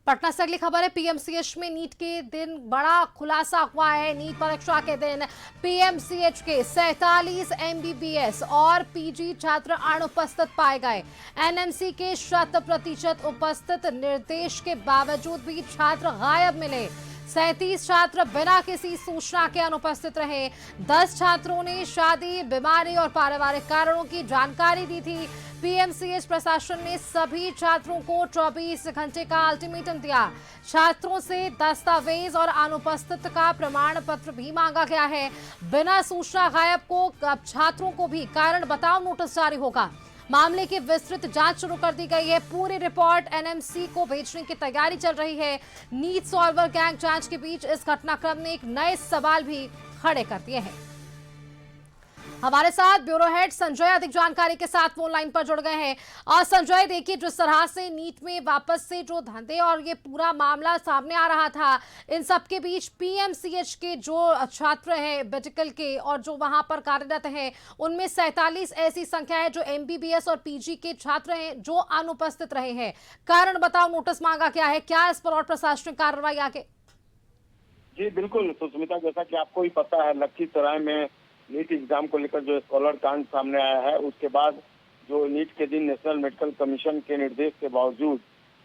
पटना से अगली खबर है। पीएमसीएच में नीट के दिन बड़ा खुलासा हुआ है। नीट परीक्षा के दिन पीएमसीएच के 47 एमबीबीएस और पीजी छात्र अनुपस्थित पाए गए। एनएमसी के 100% उपस्थित निर्देश के बावजूद भी छात्र गायब मिले। 37 छात्र बिना किसी सूचना के अनुपस्थित रहे। 10 छात्रों ने शादी, बीमारी और पारिवारिक कारणों की जानकारी दी थी। पीएमसीएच प्रशासन ने सभी छात्रों को 24 घंटे का अल्टीमेटम दिया। छात्रों से दस्तावेज और अनुपस्थित का प्रमाण पत्र भी मांगा गया है। बिना सूचना गायब को अब छात्रों को भी कारण बताओ नोटिस जारी होगा। मामले की विस्तृत जांच शुरू कर दी गई है। पूरी रिपोर्ट एनएमसी को भेजने की तैयारी चल रही है। नीट सॉल्वर गैंग जांच के बीच इस घटनाक्रम ने एक नए सवाल भी खड़े कर दिए हैं। हमारे साथ ब्यूरो हेड संजय अधिक जानकारी के साथ फोन लाइन पर जुड़ गए हैं। और संजय, देखिए, जिस तरह से नीट में वापस से जो धंधे और ये पूरा मामला सामने आ रहा था, इन सब के बीच पीएमसीएच के जो छात्र हैं मेडिकल के और जो वहां पर कार्यरत हैं, उनमें 47 ऐसी संख्या है जो एमबीबीएस और पीजी के छात्र हैं जो अनुपस्थित रहे हैं। कारण बताओ, नोटिस मांगा क्या है, क्या इस पर और प्रशासनिक कार्रवाई आगे? जी बिल्कुल सुष्मिता, जैसा कि आपको ही पता है, लखीसराय में नीट एग्जाम को लेकर जो स्कॉलर कांड सामने आया है, उसके बाद जो नीट के दिन नेशनल मेडिकल कमीशन के निर्देश के बावजूद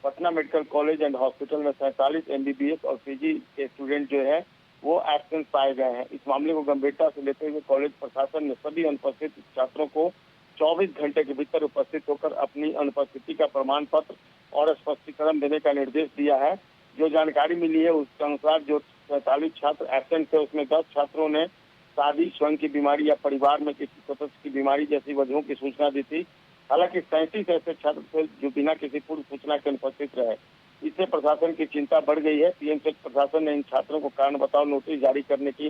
Patna medical college and hospital में 47 एमबीबीएस और पीजी के स्टूडेंट जो है वो एब्सेंट पाए गए हैं। इस मामले को गंभीरता से लेते हुए कॉलेज प्रशासन ने सभी अनुपस्थित छात्रों को 24 घंटे के भीतर उपस्थित होकर अपनी अनुपस्थिति का प्रमाण पत्र और स्पष्टीकरण देने का निर्देश दिया है। जो जानकारी मिली है उसके अनुसार जो 47 छात्र एब्सेंट थे, उसमें 10 छात्रों ने शादी, स्वयं की बीमारी या परिवार में किसी सदस्य की बीमारी जैसी वजहों की सूचना दी थी। हालांकि 37 ऐसे छात्र थे जो बिना किसी पूर्व सूचना के अनुपस्थित रहे। इससे प्रशासन की चिंता बढ़ गई है। पीएमसीएच प्रशासन ने इन छात्रों को कारण बताओ नोटिस जारी करने की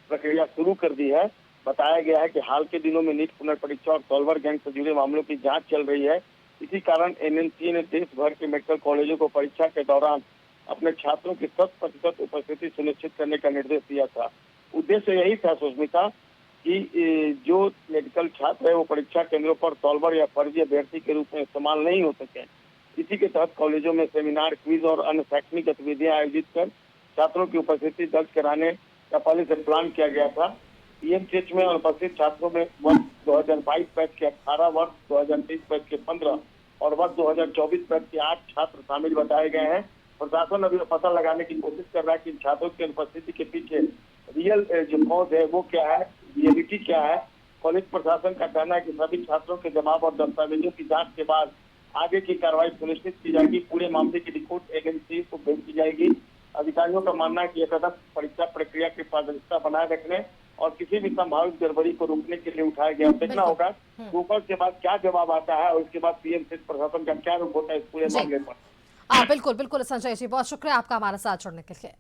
प्रक्रिया शुरू कर दी है। बताया गया है कि हाल के दिनों में नीट पुनर्परीक्षा और सॉल्वर गैंग से जुड़े मामलों की जाँच चल रही है। इसी कारण एनएमसी ने देश भर के मेडिकल कॉलेजों को परीक्षा के दौरान अपने छात्रों की 100% उपस्थिति सुनिश्चित करने का निर्देश दिया था। उद्देश्य यही था सुष्मिता कि जो मेडिकल छात्र है वो परीक्षा केंद्रों पर सॉल्वर या फर्जी अभ्यर्थी के रूप में इस्तेमाल नहीं हो सके। इसी के तहत कॉलेजों में सेमिनार, क्विज और अन्य शैक्षणिक गतिविधियां आयोजित कर छात्रों की उपस्थिति दर्ज कराने का पहले से प्लान किया गया था। पीएमसीएच में अनुपस्थित छात्रों में वर्ष 2022 बैच के 18, वर्ष 2023 बैच के 15 और वर्ष 2024 बैच के 8 छात्र शामिल बताए गए हैं। प्रशासन अभी पता लगाने की कोशिश कर रहा है कि छात्रों की अनुपस्थिति के पीछे रियल जो कॉज है वो क्या है, रियलिटी क्या है। कॉलेज प्रशासन का कहना है कि सभी छात्रों के जवाब और दस्तावेजों की जांच के बाद आगे की कार्रवाई सुनिश्चित की जाएगी। पूरे मामले की रिपोर्ट एजेंसी को भेज दी जाएगी। अधिकारियों का मानना है कि यह कदम परीक्षा प्रक्रिया की पारदर्शिता बनाए रखने और किसी भी संभावित गड़बड़ी को रोकने के लिए उठाया गया। देखना होगा ऊपर के बाद क्या जवाब आता है और उसके बाद पीएमसीएच प्रशासन का क्या रुख होता है इस पूरे मामले पर। बिल्कुल बिल्कुल संजय जी, बहुत शुक्रिया आपका हमारे साथ जुड़ने के लिए।